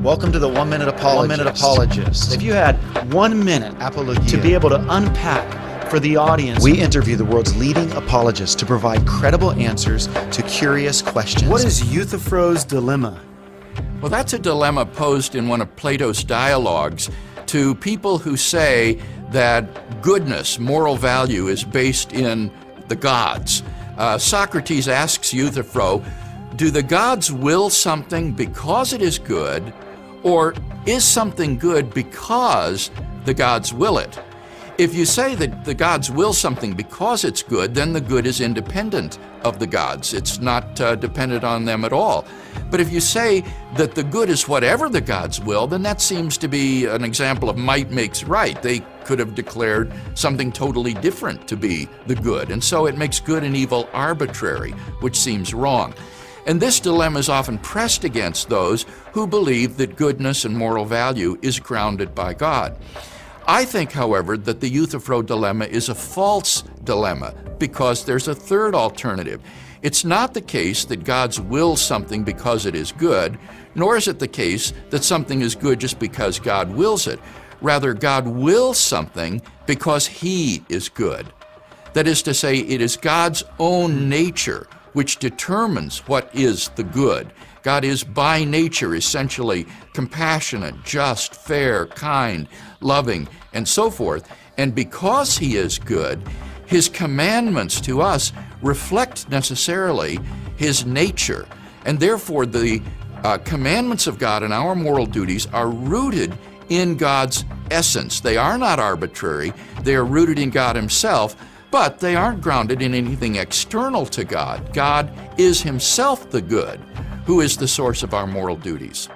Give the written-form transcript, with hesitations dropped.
Welcome to the 1 Minute Apologist. If you had 1 minute Apologética, to be able to unpack for the audience, we interview the world's leading apologists to provide credible answers to curious questions. what is Eutífron's dilemma? Well, that's a dilemma posed in one of Plato's dialogues to people who say that goodness, moral value, is based in the gods. Socrates asks Eutífron, do the gods will something because it is good, or is something good because the gods will it? If you say that the gods will something because it's good, then the good is independent of the gods. It's not dependent on them at all. But if you say that the good is whatever the gods will, then that seems to be an example of might makes right. They could have declared something totally different to be the good, and so it makes good and evil arbitrary, which seems wrong. And this dilemma is often pressed against those who believe that goodness and moral value is grounded by God. I think, however, that the Eutífron dilemma is a false dilemma because there's a third alternative. It's not the case that God's will something because it is good, nor is it the case that something is good just because God wills it. Rather, God wills something because He is good. That is to say, it is God's own nature which determines what is the good. God is by nature essentially compassionate, just, fair, kind, loving, and so forth. And because He is good, His commandments to us reflect necessarily His nature. And therefore the commandments of God and our moral duties are rooted in God's essence. They are not arbitrary. They are rooted in God Himself, but they aren't grounded in anything external to God. God is Himself the good, who is the source of our moral duties.